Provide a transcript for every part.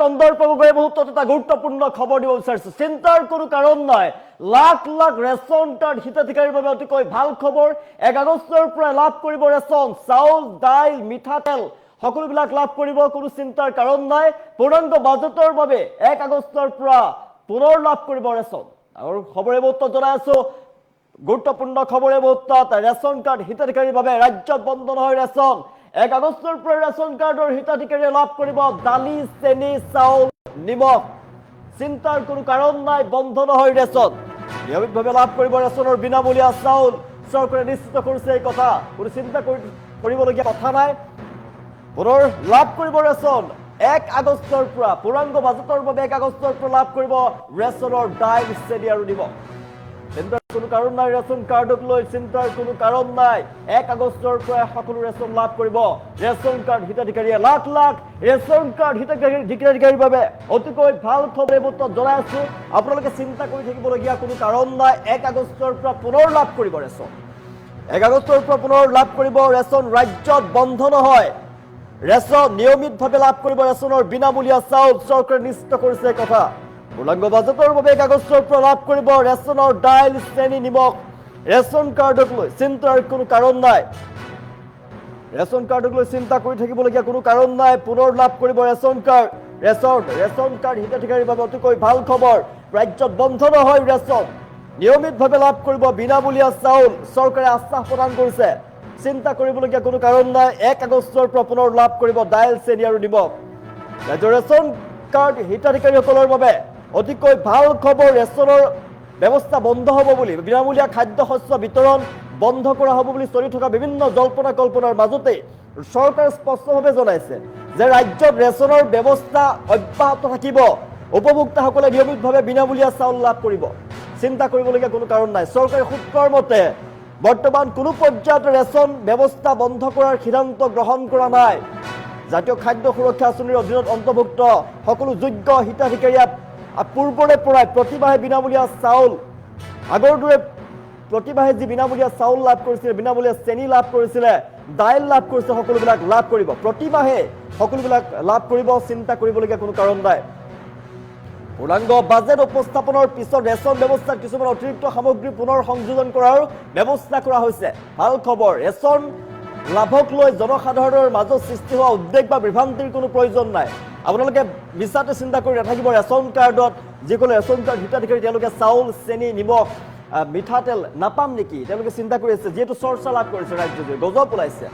সন্দৰ্ভে বহুত এটা গুৰুত্বপূৰ্ণ খবৰ দিব বিচাৰিছো চিন্তাৰ কোনো কাৰণ নাই লাখ লাখ ৰেচন কাৰ্ড হিতাধিকাৰীৰ বাবে অতিকৈ ভাল খবৰ 1 আগষ্টৰ পৰা লাভ কৰিব ৰেচন চাউল দাইল মিঠাতেল সকলোবিলাক লাভ কৰিব কোনো চিন্তাৰ কাৰণ নাই পূৰ্ণাংগ বাজেটৰ বাবে 1 আগষ্টৰ পৰা পুনৰ লাভ কৰিব ৰেচন আৰু খবৰে বহুত জনাই আছো গুৰুত্বপূৰ্ণ খবৰে বহুত ৰেচন কাৰ্ড হিতাধিকাৰীৰ বাবে ৰাজ্যত বন্ধ নহয় ৰেচন 1 আগষ্টৰ পৰা ৰেচন কাৰ্ডৰ হিতাধিকাৰীয়ে লাভ কৰিব দালি চেনি চাউল নিমখ চিন্তাৰ কোনো কাৰণ নাই বন্ধ নহয় ৰেচন নিয়মিতভাৱে লাভ কৰিব ৰেচনৰ বিনামূলীয়া চাউল চৰকাৰে নিশ্চিত কৰিছে এই কথা কোনো চিন্তা কৰিবলগীয়া কথা নাই পুনৰ লাভ কৰিব ৰেচন 1 আগষ্টৰ পৰা পূৰ্ণাংগ বাজেটৰ বাবে 1 আগষ্টৰ পৰা লাভ কৰিব ৰেচনৰ দাইল চেনি আৰু নিমখ চিন্তাৰ কোনো কাৰণ নাই ৰেচন কাৰ্ডক লৈ চিন্তাৰ কোনো কাৰণ নাই 1 আগষ্টৰ পৰা সকলো ৰেচন লাভ কৰিব ৰেচন কাৰ্ড হিতাধিকাৰীয়ে লাখ লাখ ৰেচন কাৰ্ড হিতাধিকাৰীৰ বাবে অতিকৈ ভাল খবৰ বৰ্তমান জনাই আছো আপোনালোকে চিন্তা কৰি থাকিবলগীয়া কোনো কাৰণ নাই 1 আগষ্টৰ পৰা পুনৰ লাভ কৰিব ৰেচন 1 আগষ্টৰ পৰা পুনৰ লাভ কৰিব ৰেচন ৰাজ্যত বন্ধ নহয় ৰেচন নিয়মিতভাৱে লাভ কৰিব ৰেচনৰ বিনামূলীয়া চাউল চৰকাৰে নিশ্চিত কৰিছে কথা পূৰ্ণাংগ বাজেটৰ বাবে 1 আগষ্টৰ পৰা লাভ কৰিব ৰেচনৰ দাইল চেনি নিমখ ৰেচন কাৰ্ডক লৈ চিন্তাৰ কোনো কাৰণ নাই ৰেচন কাৰ্ডক লৈ চিন্তা কৰি থাকিবলগীয়া কোনো কাৰণ নাই পুনৰ লাভ কৰিব ৰেচন কাৰ্ড হিতাধিকাৰীৰ বাবে অতিকৈ ভাল খবৰ ৰাজ্যত বন্ধ নহয় ৰেচন নিয়মিতভাৱে লাভ কৰিব বিনামূলীয়া চাউল চৰকাৰে আশ্বাস প্ৰদান কৰিছে চিন্তা কৰিবলগীয়া কোনো কাৰণ নাই 1 আগষ্টৰ পৰা পুনৰ লাভ কৰিব দাইল চেনি আৰু নিমখ ৰাজ্যৰ ৰেচন কাৰ্ড হিতাধিকাৰীসকলৰ বাবে অতিকৈ ভাল খবৰ ৰেচনৰ ব্যৱস্থা বন্ধ হ'ব বুলি বিনামূলীয়া খাদ্য শস্য বিতৰণ বন্ধ কৰা হ'ব বুলি চলি থকা বিভিন্ন জল্পনা কল্পনাৰ মাজতে চৰকাৰে স্পষ্টভাৱে জনাইছে যে ৰাজ্যত ৰেচনৰ ব্যৱস্থা অব্যাহত থাকিব উপভোক্তাসকলে নিয়মিতভাৱে বিনামূলীয়া চাউল লাভ কৰিব চিন্তা কৰিবলগীয়া কোনো কাৰণ নাই চৰকাৰী সূত্ৰৰ মতে বৰ্তমান কোনো পৰ্যায়ত ৰেচন ব্যৱস্থা বন্ধ কৰাৰ সিদ্ধান্ত গ্ৰহণ কৰা নাই জাতীয় খাদ্য সুৰক্ষা আঁচনিৰ অধীনত অন্তৰ্ভুক্ত সকলো যোগ্য হিতাধিকাৰীয়ে পূৰ্বৰে পৰাই প্ৰতিমাহে বিনামূলীয়া চাউল আগৰ দৰে প্ৰতিমাহে যি বিনামূলীয়া চাউল লাভ কৰিছিল বিনামূলীয়া চেনি লাভ কৰিছিল দাইল লাভ কৰিছে সকলোবিলাক লাভ কৰিব প্ৰতিমাহে সকলোবিলাক লাভ কৰিব চিন্তা কৰিবলগীয়া কোনো কাৰণ নাই পূৰ্ণাংগ বাজেট উপস্থাপনৰ পিছত ৰেচন ব্যৱস্থাত কিছুমান অতিৰিক্ত সামগ্ৰী পুনৰ সংযোজন কৰাৰ ব্যৱস্থা কৰা হৈছে ভাল খবৰ ৰেচন লাভক লৈ জনসাধাৰণৰ মাজত সৃষ্টি হোৱা উদ্বেগ বা বিভ্ৰান্তিৰ কোনো প্ৰয়োজন নাই আপোনালোকে মিছাতে চিন্তা কৰি নাথাকিব ৰেচন কাৰ্ডত যিকোনো ৰেচন কাৰ্ড হিতাধিকাৰী তেওঁলোকে চাউল চেনি নিমখ মিঠাতেল নাপাম নেকি তেওঁলোকে চিন্তা কৰি আছে যিহেতু চৰ্চা লাভ কৰিছে ৰাজ্যজুৰি গজব ওলাইছে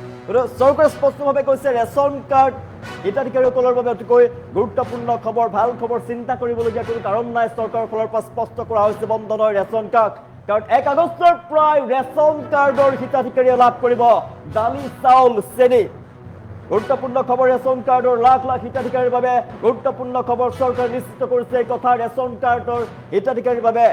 চৰকাৰে স্পষ্টভাৱে কৈছে ৰেচন কাৰ্ড হিতাধিকাৰীসকলৰ বাবে অতিকৈ গুৰুত্বপূৰ্ণ খবৰ ভাল খবৰ চিন্তা কৰিবলগীয়া কোনো কাৰণ নাই চৰকাৰৰ ফালৰ পৰা স্পষ্ট কৰা হৈছে বন্ধ নহয় ৰেচন কাৰ্ড কাৰণ 1 আগষ্টৰ প্ৰায় ৰেচন কাৰ্ডৰ হিতাধিকাৰীয়ে লাভ কৰিব দালি চাউল চেনি গুৰুত্বপূৰ্ণ খবৰ ৰেচন কাৰ্ডৰ লাখ লাখ হিতাধিকাৰীৰ বাবে গুৰুত্বপূৰ্ণ খবৰ চৰকাৰে নিশ্চিত কৰিছে এই কথা ৰেচন কাৰ্ডৰ হিতাধিকাৰীৰ বাবে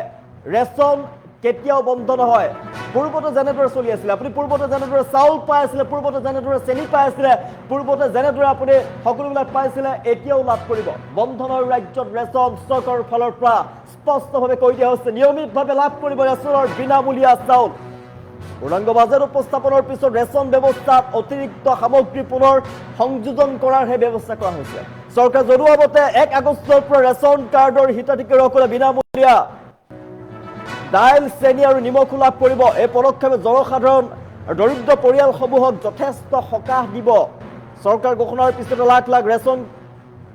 ৰেচন কেতিয়াও বন্ধ নহয় পূৰ্বতে যেনেদৰে চলি আছিল আপুনি পূৰ্বতে যেনেদৰে চাউল পাই আছিলে পূৰ্বতে যেনেদৰে চেনি পাই আছিলে পূৰ্বতে যেনেদৰে আপুনি সকলোবিলাক পাইছিলে এতিয়াও লাভ কৰিব বন্ধ নহয় ৰাজ্যত ৰেচন চৰকাৰৰ ফালৰ পৰা স্পষ্টভাৱে কৈ দিয়া হৈছে নিয়মিতভাৱে লাভ কৰিব ৰেচনৰ বিনামূলীয়া চাউল পূৰ্ণাংগ বাজেট উপস্থাপনৰ পিছত ৰেচন ব্যৱস্থাত অতিৰিক্ত সামগ্ৰী পুনৰ সংযোজন কৰাৰহে ব্যৱস্থা কৰা হৈছে চৰকাৰে জনোৱা মতে 1 আগষ্টৰ পৰা ৰেচন কাৰ্ডৰ হিতাধিকাৰীসকলে বিনামূলীয়া দাইল চেনি আৰু নিমখ লাভ কৰিব এই পদক্ষেপে জনসাধাৰণ দৰিদ্ৰ পৰিয়ালসমূহক যথেষ্ট সকাহ দিব চৰকাৰ ঘোষণাৰ পিছতে লাখ লাখ ৰেচন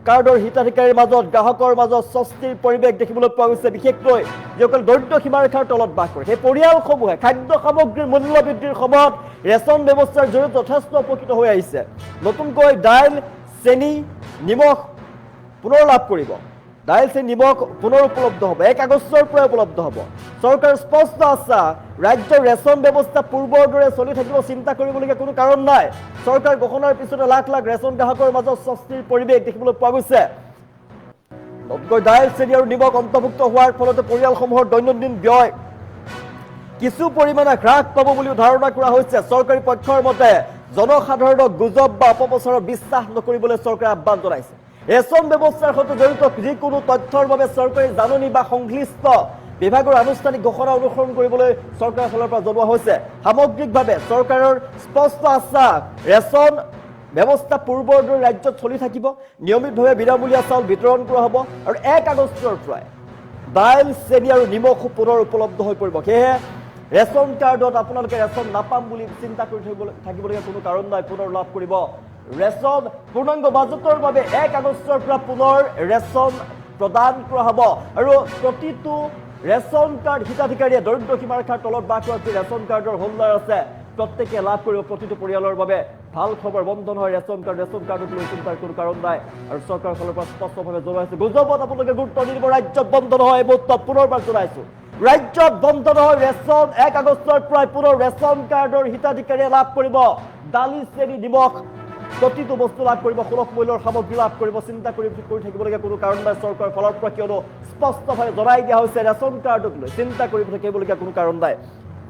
কাৰ্ডৰ হিতাধিকাৰীৰ মাজত গ্ৰাহকৰ মাজত স্বস্তিৰ পৰিৱেশ দেখিবলৈ পোৱা গৈছে বিশেষকৈ যিসকল দৰিদ্ৰ সীমাৰেখাৰ তলত বাস কৰে সেই পৰিয়ালসমূহে খাদ্য সামগ্ৰীৰ মূল্য বৃদ্ধিৰ সময়ত ৰেচন ব্যৱস্থাৰ জৰিয়তে যথেষ্ট উপকৃত হৈ আহিছে নতুনকৈ দাইল চেনি নিমখ পুনৰ লাভ কৰিব দাইল চেনি নিমখ পুনৰ উপলব্ধ হ'ব 1 আগষ্টৰ পৰা উপলব্ধ হ'ব চৰকাৰৰ স্পষ্ট আশ্বাস ৰাজ্যৰ ৰেচন ব্যৱস্থা পূৰ্বৰ দৰে চলি থাকিব চিন্তা কৰিবলগীয়া কোনো কাৰণ নাই চৰকাৰ ঘোষণাৰ পিছতে লাখ লাখ ৰেচন গ্ৰাহকৰ মাজত স্বস্তিৰ পৰিৱেশ দেখিবলৈ পোৱা গৈছে নতুনকৈ দাইল চেনি আৰু নিমখ অন্তৰ্ভুক্ত হোৱাৰ ফলতে পৰিয়ালসমূহৰ দৈনন্দিন ব্যয় কিছু পৰিমাণে হ্ৰাস পাব বুলি ধাৰণা কৰা হৈছে চৰকাৰী পক্ষৰ মতে জনসাধাৰণক গুজব বা অপপ্ৰচাৰৰ বিশ্বাস নকৰিবলৈ চৰকাৰে আহ্বান জনাইছে ৰেচন ব্যৱস্থাৰ সৈতে জড়িত যিকোনো তথ্যৰ বাবে চৰকাৰী জাননী বা সংশ্লিষ্ট বিভাগৰ আনুষ্ঠানিক ঘোষণা অনুসৰণ কৰিবলৈ চৰকাৰৰ ফালৰ পৰা জনোৱা হৈছে সামগ্ৰিকভাৱে চৰকাৰৰ স্পষ্ট আশ্বাস ৰেচন ব্যৱস্থা পূৰ্বৰ দৰে ৰাজ্যত চলি থাকিব নিয়মিতভাৱে বিনামূলীয়া চাউল বিতৰণ কৰা হ'ব আৰু 1 আগষ্টৰ পৰাই দাইল চেনি আৰু নিমখ পুনৰ উপলব্ধ হৈ পৰিব সেয়েহে ৰেচন কাৰ্ডত আপোনালোকে ৰেচন নাপাম বুলি চিন্তা কৰি থাকিবলগীয়া কোনো কাৰণ নাই পুনৰ লাভ কৰিব ৰেচন পূৰ্ণাংগ বাজেটৰ বাবে 1 আগষ্টৰ পৰা পুনৰ ৰেচন প্ৰদান কৰা হ'ব আৰু প্ৰতিটো ৰেচন কাৰ্ড হিতাধিকাৰীয়ে দৰিদ্ৰ সীমাৰেখাৰ তলত বাস কৰা ৰেচন কাৰ্ডৰ হোল্ডাৰ আছে প্ৰত্যেকে লাভ কৰিব প্ৰতিটো পৰিয়ালৰ বাবে ভাল খবৰ বন্ধ নহয় ৰেচন কাৰ্ডক লৈ চিন্তাৰ কোনো কাৰণ নাই আৰু চৰকাৰৰ ফালৰ পৰা স্পষ্টভাৱে জনাইছে গুজবত আপোনালোকে গুৰুত্ব নিদিব ৰাজ্যত বন্ধ নহয় মুহূৰ্তত পুনৰবাৰ জনাইছো ৰাজ্যত বন্ধ নহয় ৰেচন 1 আগষ্টৰ পৰা পুনৰ ৰেচন কাৰ্ডৰ হিতাধিকাৰীয়ে লাভ কৰিব দালি চেনি নিমখ প্ৰতিটো বস্তু লাভ কৰিব সুলভ মূল্যৰ সামগ্ৰী লাভ কৰিব চিন্তা কৰি থাকিবলগীয়া কোনো কাৰণ নাই চৰকাৰৰ ফালৰ পৰা কিয়নো স্পষ্টভাৱে জনাই দিয়া হৈছে ৰেচন কাৰ্ডক লৈ চিন্তা কৰি থাকিবলগীয়া কোনো কাৰণ নাই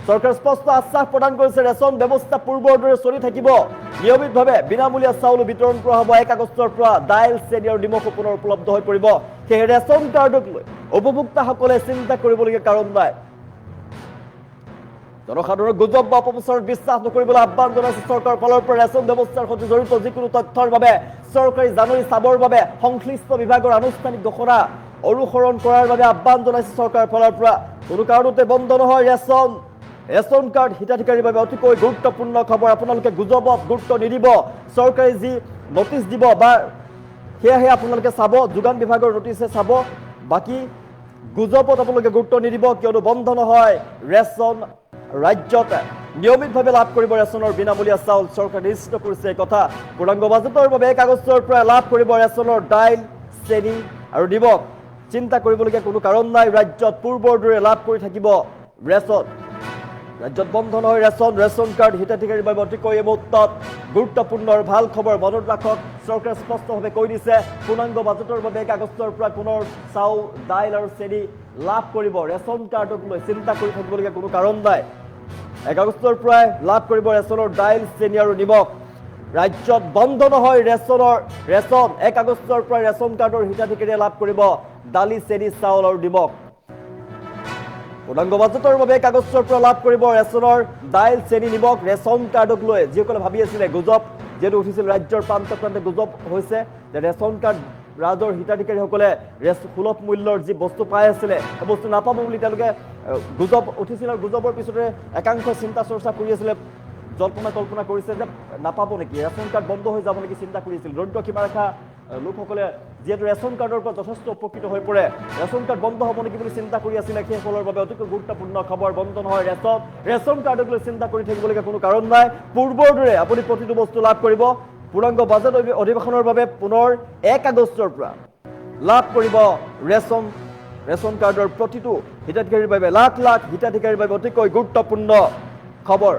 চৰকাৰে স্পষ্ট আশ্বাস প্ৰদান কৰিছে ৰেচন ব্যৱস্থা পূৰ্বৰ দৰে চলি থাকিব নিয়মিতভাৱে বিনামূলীয়া চাউল বিতৰণ কৰা হ'ব 1 আগষ্টৰ পৰা দাইল চেনি আৰু নিমখ পুনৰ উপলব্ধ হৈ পৰিব সেই ৰেচন কাৰ্ডক লৈ উপভোক্তাসকলে চিন্তা কৰিবলগীয়া কাৰণ নাই জনসাধাৰণৰ গুজব বা অপপ্ৰচাৰত বিশ্বাস নকৰিবলৈ আহ্বান জনাইছে চৰকাৰৰ ফালৰ পৰা ৰেচন ব্যৱস্থাৰ সৈতে জড়িত যিকোনো তথ্যৰ বাবে চৰকাৰী জাননী চাবৰ বাবে সংশ্লিষ্ট বিভাগৰ আনুষ্ঠানিক ঘোষণা অনুসৰণ কৰাৰ বাবে আহ্বান জনাইছে চৰকাৰৰ ফালৰ পৰা কোনো কাৰণতে বন্ধ নহয় ৰেচন কাৰ্ড হিতাধিকাৰীৰ বাবে অতিকৈ গুৰুত্বপূৰ্ণ খবৰ আপোনালোকে গুজবত গুৰুত্ব নিদিব চৰকাৰে যি নটিচ দিব বা সেয়াহে আপোনালোকে চাব যোগান বিভাগৰ নটিচে চাব বাকী গুজবত আপোনালোকে গুৰুত্ব নিদিব কিয়নো বন্ধ নহয় ৰেচন ৰাজ্যত নিয়মিতভাৱে লাভ কৰিব ৰেচনৰ বিনামূলীয়া চাউল চৰকাৰে নিশ্চিত কৰিছে এই কথা পূৰ্ণাংগ বাজেটৰ বাবে 1 আগষ্টৰ পৰা লাভ কৰিব ৰেচনৰ দাইল চেনি আৰু নিমখ চিন্তা কৰিবলগীয়া কোনো কাৰণ নাই ৰাজ্যত পূৰ্বৰ দৰে লাভ কৰি থাকিব ৰেচন ৰাজ্যত বন্ধ নহয় ৰেচন কাৰ্ড হিতাধিকাৰীৰ বাবে অতিকৈ এই মুহূৰ্তত গুৰুত্বপূৰ্ণ আৰু ভাল খবৰ মনত ৰাখক চৰকাৰে স্পষ্টভাৱে কৈ দিছে পূৰ্ণাংগ বাজেটৰ বাবে 1 আগষ্টৰ পৰা পুনৰ চাউল দাইল আৰু চেনি লাভ কৰিব ৰেচন কাৰ্ডক লৈ চিন্তা কৰি থাকিবলগীয়া কোনো কাৰণ নাই 1 আগষ্টৰ পৰাই লাভ কৰিব ৰেচনৰ দাইল চেনি আৰু নিমখ ৰাজ্যত বন্ধ নহয় ৰেচন 1 আগষ্টৰ পৰা ৰেচন কাৰ্ডৰ হিতাধিকাৰীয়ে লাভ কৰিব দালি চেনি চাউল আৰু নিমখ পূৰ্ণাংগ বাজেটৰ বাবে 1 আগষ্টৰ পৰা লাভ কৰিব ৰেচনৰ দাইল চেনি নিমখ ৰেচন কাৰ্ডক লৈ যিসকলে ভাবি আছিলে গুজব যেটো উঠিছিল ৰাজ্যৰ প্ৰান্ত প্ৰান্তে গুজব হৈছে যে ৰেচন কাৰ্ড ৰাজৰ হিতাধিকাৰীসকলে সুলভ মূল্যৰ যি বস্তু পাই আছিলে সেই বস্তু নাপাব বুলি তেওঁলোকে গুজব উঠিছিল আৰু গুজবৰ পিছতে একাংশ চিন্তা চৰ্চা কৰি আছিলে কল্পনা কৰিছে যে নাপাব নেকি ৰেচন কাৰ্ড বন্ধ হৈ যাব নেকি চিন্তা কৰিছিল দৰিদ্ৰ সীমাৰেখা লোকসকলে যিহেতু ৰেচন কাৰ্ডৰ পৰা যথেষ্ট উপকৃত হৈ পৰে ৰেচন কাৰ্ড বন্ধ হ'ব নেকি বুলি চিন্তা কৰি আছিলে সেইসকলৰ বাবে অতিকৈ গুৰুত্বপূৰ্ণ খবৰ বন্ধ নহয় ৰেচন কাৰ্ডক লৈ চিন্তা কৰি থাকিবলগীয়া কোনো কাৰণ নাই পূৰ্বৰ দৰে আপুনি প্ৰতিটো বস্তু লাভ কৰিব পূৰ্ণাংগ বাজেট অধিৱেশনৰ বাবে পুনৰ 1 আগষ্টৰ পৰা লাভ কৰিব ৰেচন কাৰ্ডৰ প্ৰতিটো হিতাধিকাৰীৰ বাবে লাখ লাখ হিতাধিকাৰীৰ বাবে অতিকৈ গুৰুত্বপূৰ্ণ খবৰ